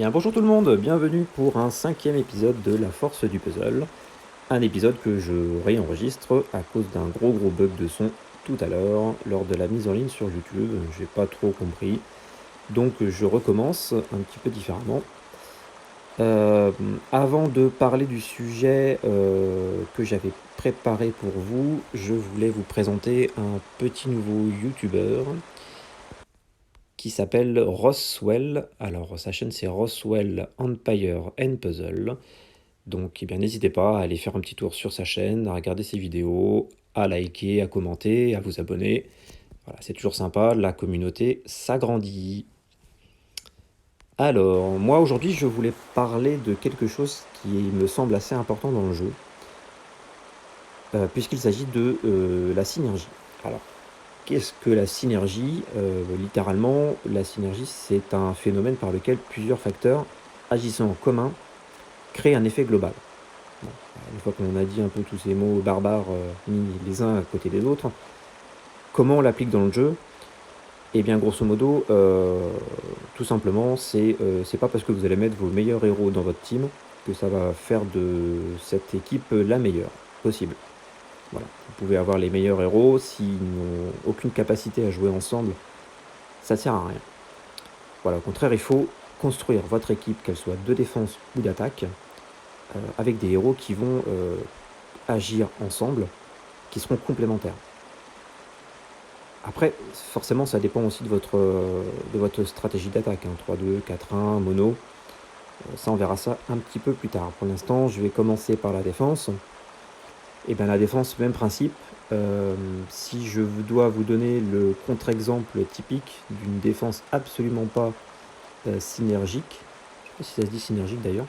Bien bonjour tout le monde, bienvenue pour un 5e épisode de La Force du Puzzle. Un épisode que je réenregistre à cause d'un gros bug de son tout à l'heure lors de la mise en ligne sur YouTube. J'ai pas trop compris, donc je recommence un petit peu différemment. Avant de parler du sujet que j'avais préparé pour vous, je voulais vous présenter un petit nouveau YouTuber qui s'appelle Roswell. Alors sa chaîne c'est Roswell Empire and Puzzle. Donc n'hésitez pas à aller faire un petit tour sur sa chaîne, à regarder ses vidéos, à liker, à commenter, à vous abonner. Voilà, c'est toujours sympa, la communauté s'agrandit. Alors, moi aujourd'hui je voulais parler de quelque chose qui me semble assez important dans le jeu, puisqu'il s'agit de la synergie. Alors, qu'est-ce que la synergie? Littéralement, la synergie c'est un phénomène par lequel plusieurs facteurs agissant en commun créent un effet global. Bon, une fois qu'on a dit un peu tous ces mots barbares mis les uns à côté des autres, comment on l'applique dans le jeu? Eh bien, grosso modo, tout simplement, c'est pas parce que vous allez mettre vos meilleurs héros dans votre team que ça va faire de cette équipe la meilleure possible. Voilà. Vous pouvez avoir les meilleurs héros, s'ils n'ont aucune capacité à jouer ensemble, ça ne sert à rien. Voilà, au contraire, il faut construire votre équipe, qu'elle soit de défense ou d'attaque, avec des héros qui vont agir ensemble, qui seront complémentaires. Après, forcément, ça dépend aussi de votre stratégie d'attaque, 3-2, 4-1, mono. Ça, on verra ça un petit peu plus tard. Pour l'instant, je vais commencer par la défense. Et bien la défense, même principe. Si je dois vous donner le contre-exemple typique d'une défense absolument pas synergique, je ne sais pas si ça se dit synergique d'ailleurs,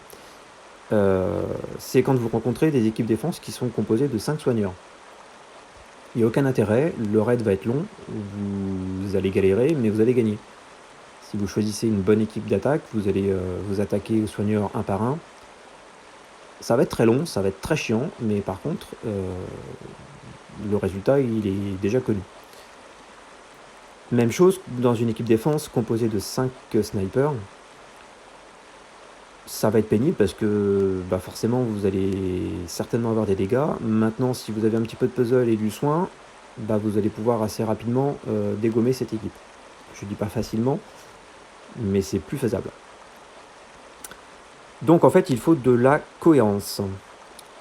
c'est quand vous rencontrez des équipes défense qui sont composées de 5 soigneurs. Il n'y a aucun intérêt, le raid va être long, vous allez galérer, mais vous allez gagner. Si vous choisissez une bonne équipe d'attaque, vous allez vous attaquer aux soigneurs un par un. Ça va être très long, ça va être très chiant, mais par contre, le résultat, il est déjà connu. Même chose dans une équipe défense composée de 5 snipers. Ça va être pénible parce que forcément, vous allez certainement avoir des dégâts. Maintenant, si vous avez un petit peu de puzzle et du soin, vous allez pouvoir assez rapidement dégommer cette équipe. Je dis pas facilement, mais c'est plus faisable. Donc en fait, il faut de la cohérence.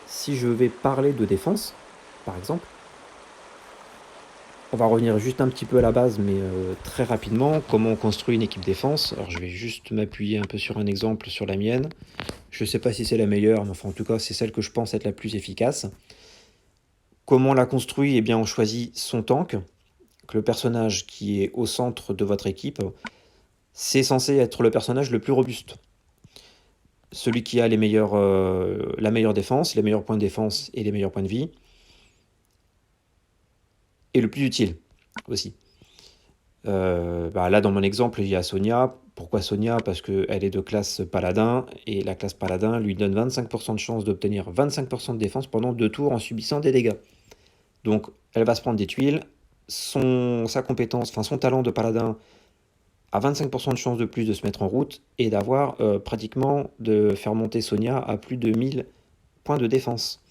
Si je vais parler de défense, par exemple, on va revenir juste un petit peu à la base, mais très rapidement, comment on construit une équipe défense. Alors je vais juste m'appuyer un peu sur un exemple sur la mienne. Je ne sais pas si c'est la meilleure, mais enfin en tout cas c'est celle que je pense être la plus efficace. Comment on la construit? Eh bien on choisit son tank, que le personnage qui est au centre de votre équipe, c'est censé être le personnage le plus robuste. Celui qui a la meilleure défense, les meilleurs points de défense et les meilleurs points de vie, et le plus utile aussi. Là, dans mon exemple, il y a Sonia. Pourquoi Sonia? Parce qu'elle est de classe paladin, et la classe paladin lui donne 25% de chance d'obtenir 25% de défense pendant 2 tours en subissant des dégâts. Donc, elle va se prendre des tuiles. Sa compétence, enfin son talent de paladin a 25% de chance de plus de se mettre en route et d'avoir pratiquement de faire monter Sonia à plus de 1000 points de défense.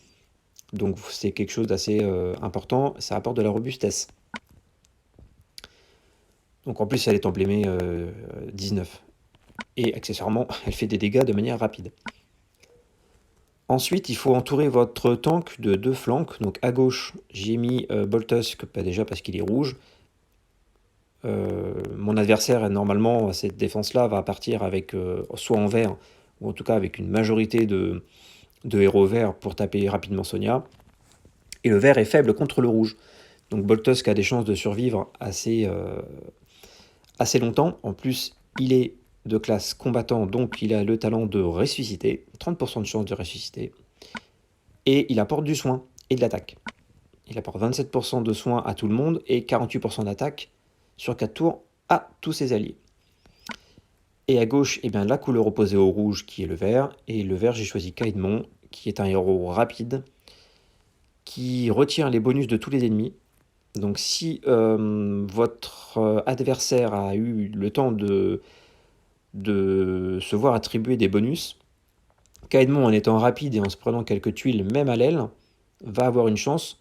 Donc, c'est quelque chose d'assez important. Ça apporte de la robustesse. Donc en plus, elle est emblémée 19. Et accessoirement, elle fait des dégâts de manière rapide. Ensuite, il faut entourer votre tank de 2 flancs. Donc à gauche, j'ai mis Boltusk, pas déjà parce qu'il est rouge. Mon adversaire, normalement, à cette défense-là, va partir avec soit en vert, ou en tout cas avec une majorité de héros verts pour taper rapidement Sonia. Et le vert est faible contre le rouge. Donc Boltusk a des chances de survivre assez longtemps. En plus, il est de classe combattant, donc il a le talent de ressusciter, 30% de chance de ressusciter, et il apporte du soin et de l'attaque. Il apporte 27% de soin à tout le monde et 48% d'attaque sur 4 tours à tous ses alliés. Et à gauche, la couleur opposée au rouge qui est le vert, et le vert j'ai choisi Kaidmon, qui est un héros rapide, qui retire les bonus de tous les ennemis. Donc si votre adversaire a eu le temps de de se voir attribuer des bonus. Caedmon, en étant rapide et en se prenant quelques tuiles, même à l'aile, va avoir une chance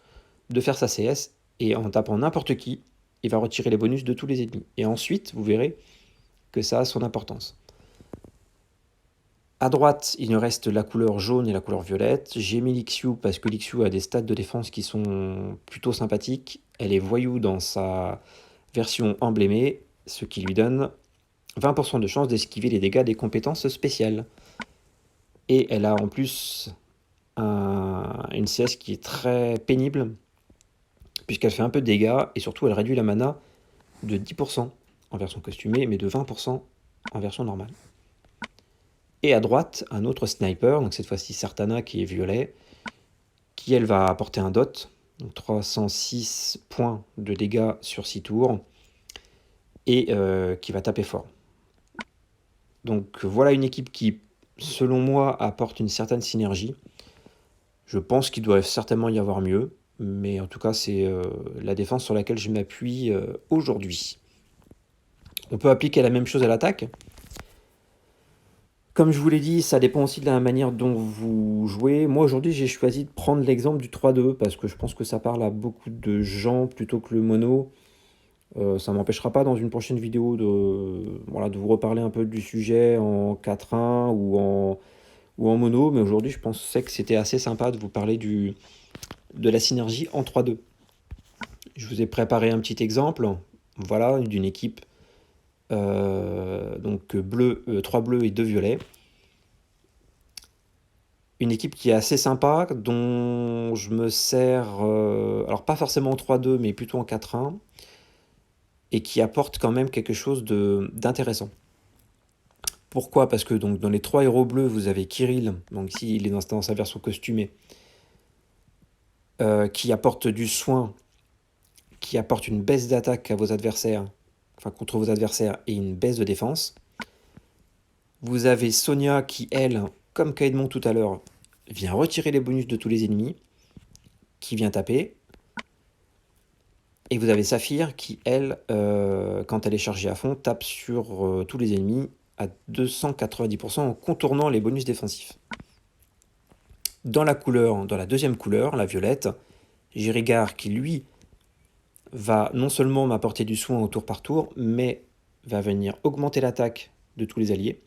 de faire sa CS, et en tapant n'importe qui, il va retirer les bonus de tous les ennemis. Et ensuite, vous verrez que ça a son importance. À droite, il nous reste la couleur jaune et la couleur violette. J'ai mis Lixiu parce que Lixiu a des stats de défense qui sont plutôt sympathiques. Elle est voyou dans sa version emblémée, ce qui lui donne 20% de chance d'esquiver les dégâts des compétences spéciales. Et elle a en plus une CS qui est très pénible, puisqu'elle fait un peu de dégâts, et surtout elle réduit la mana de 10% en version costumée, mais de 20% en version normale. Et à droite, un autre sniper, donc cette fois-ci Sartana qui est violet, qui elle va apporter un dot, donc 306 points de dégâts sur 6 tours, et qui va taper fort. Donc voilà une équipe qui, selon moi, apporte une certaine synergie. Je pense qu'il doit certainement y avoir mieux, mais en tout cas c'est la défense sur laquelle je m'appuie aujourd'hui. On peut appliquer la même chose à l'attaque. Comme je vous l'ai dit, ça dépend aussi de la manière dont vous jouez. Moi aujourd'hui j'ai choisi de prendre l'exemple du 3-2 parce que je pense que ça parle à beaucoup de gens plutôt que le mono. Ça ne m'empêchera pas dans une prochaine vidéo de vous reparler un peu du sujet en 4-1 ou en mono, mais aujourd'hui je pensais que c'était assez sympa de vous parler de la synergie en 3-2. Je vous ai préparé un petit exemple, voilà, d'une équipe, donc 3 bleus et 2 violets. Une équipe qui est assez sympa, dont je me sers, alors pas forcément en 3-2, mais plutôt en 4-1, et qui apporte quand même quelque chose d'intéressant. Pourquoi? Parce que donc, dans les 3 héros bleus, vous avez Kirill, donc ici il est dans sa version costumée, qui apporte du soin, qui apporte une baisse d'attaque à vos adversaires, enfin contre vos adversaires, et une baisse de défense. Vous avez Sonia qui, elle, comme Caedmon tout à l'heure, vient retirer les bonus de tous les ennemis, qui vient taper. Et vous avez Saphir qui, elle, quand elle est chargée à fond, tape sur tous les ennemis à 290% en contournant les bonus défensifs. Dans la deuxième couleur, la violette, j'ai Rigard qui, lui, va non seulement m'apporter du soin au tour par tour, mais va venir augmenter l'attaque de tous les alliés,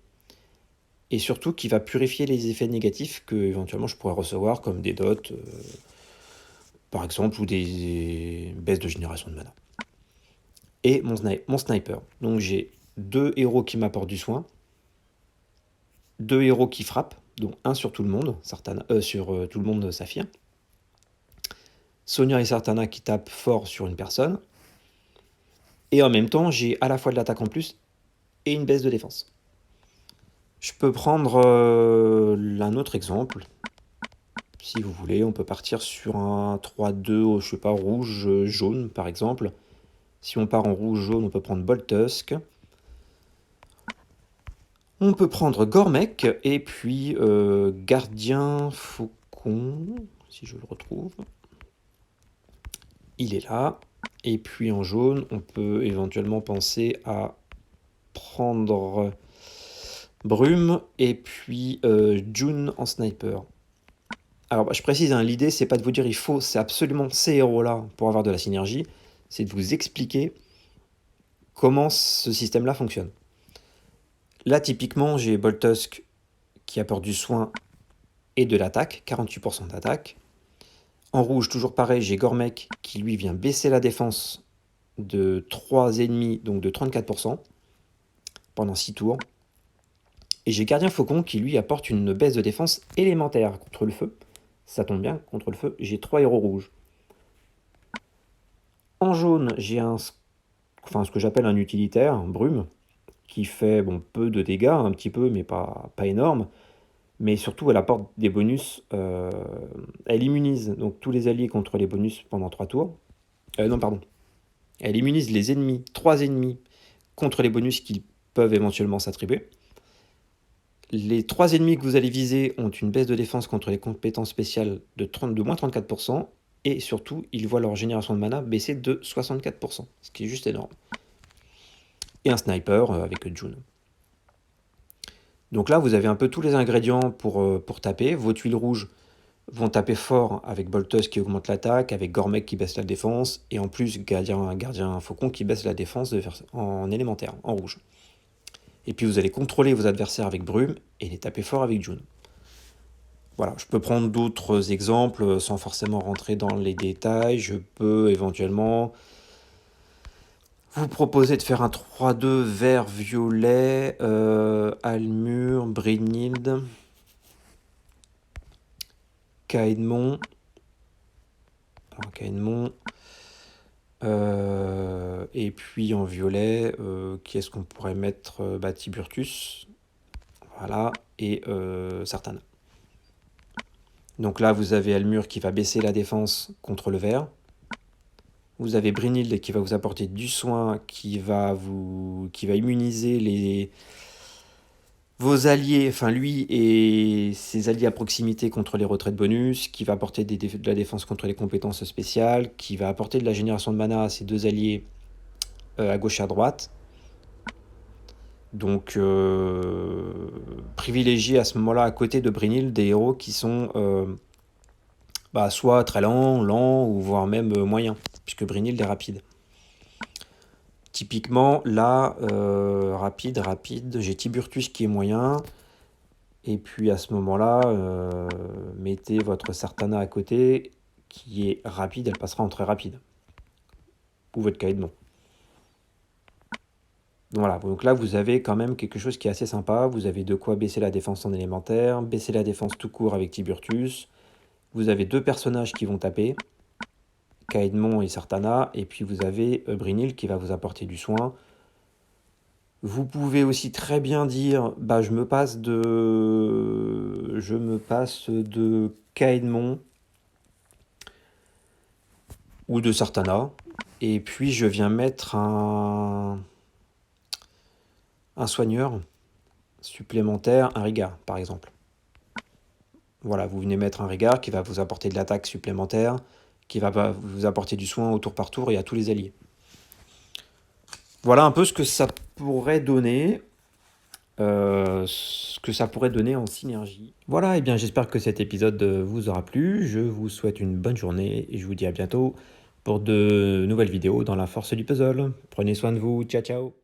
et surtout qui va purifier les effets négatifs que éventuellement je pourrais recevoir, comme des dots, par exemple, ou des baisses de génération de mana. Et mon sniper. Donc j'ai 2 héros qui m'apportent du soin, 2 héros qui frappent, dont un sur tout le monde, sur tout le monde Saphir. Sonia et Sartana qui tapent fort sur une personne. Et en même temps, j'ai à la fois de l'attaque en plus et une baisse de défense. Je peux prendre un autre exemple. Si vous voulez, on peut partir sur un 3-2, je sais pas, rouge-jaune par exemple. Si on part en rouge-jaune, on peut prendre Boltusk. On peut prendre Gormek et puis Gardien Faucon, si je le retrouve. Il est là. Et puis en jaune, on peut éventuellement penser à prendre Brume et puis June en sniper. Alors je précise, hein, l'idée c'est pas de vous dire c'est absolument ces héros-là pour avoir de la synergie, c'est de vous expliquer comment ce système-là fonctionne. Là typiquement j'ai Boltusk qui apporte du soin et de l'attaque, 48% d'attaque. En rouge, toujours pareil, j'ai Gormek qui lui vient baisser la défense de 3 ennemis, donc de 34%, pendant 6 tours. Et j'ai Gardien Faucon qui lui apporte une baisse de défense élémentaire contre le feu. Ça tombe bien, contre le feu, j'ai 3 héros rouges. En jaune, j'ai ce que j'appelle un utilitaire, un Brume, qui fait peu de dégâts, un petit peu, mais pas énorme. Mais surtout, elle apporte des bonus. Elle immunise donc tous les alliés contre les bonus pendant 3 tours. Non, pardon. Elle immunise les ennemis, 3 ennemis, contre les bonus qu'ils peuvent éventuellement s'attribuer. Les 3 ennemis que vous allez viser ont une baisse de défense contre les compétences spéciales de moins 34%. Et surtout, ils voient leur génération de mana baisser de 64%, ce qui est juste énorme. Et un sniper avec June. Donc là, vous avez un peu tous les ingrédients pour taper. Vos tuiles rouges vont taper fort avec Bolteuse qui augmente l'attaque, avec Gormek qui baisse la défense, et en plus Gardien Faucon qui baisse la défense en élémentaire, en rouge. Et puis vous allez contrôler vos adversaires avec Brume et les taper fort avec June. Voilà, je peux prendre d'autres exemples sans forcément rentrer dans les détails. Je peux éventuellement vous proposer de faire un 3-2 vert-violet, Almur, Brynhild, Caedmon. Et puis en violet, qui est-ce qu'on pourrait mettre Tiburtus, voilà, et Sartana. Donc là, vous avez Almur qui va baisser la défense contre le vert. Vous avez Brynhild qui va vous apporter du soin, qui va immuniser vos alliés, enfin lui et ses alliés à proximité contre les retraites bonus, qui va apporter de la défense contre les compétences spéciales, qui va apporter de la génération de mana à ses deux alliés à gauche et à droite. Donc privilégier à ce moment-là, à côté de Brynhild, des héros qui sont soit très lents, ou voire même moyens, puisque Brynhild est rapide. Typiquement, là, rapide, j'ai Tiburtus qui est moyen, et puis à ce moment-là, mettez votre Sartana à côté, qui est rapide, elle passera en très rapide. Ou votre Caedmon. Voilà, donc là vous avez quand même quelque chose qui est assez sympa. Vous avez de quoi baisser la défense en élémentaire, baisser la défense tout court avec Tiburtus. Vous avez deux personnages qui vont taper, Caedmon et Sartana, et puis vous avez Brynhild qui va vous apporter du soin. Vous pouvez aussi très bien dire, je me passe de Caedmon ou de Sartana, et puis je viens mettre un soigneur supplémentaire, un Rigard par exemple. Voilà, vous venez mettre un Rigard qui va vous apporter de l'attaque supplémentaire, qui va vous apporter du soin au tour par tour et à tous les alliés. Voilà un peu ce que ça pourrait donner, en synergie. Voilà, et bien j'espère que cet épisode vous aura plu. Je vous souhaite une bonne journée et je vous dis à bientôt pour de nouvelles vidéos dans la force du puzzle. Prenez soin de vous, ciao ciao.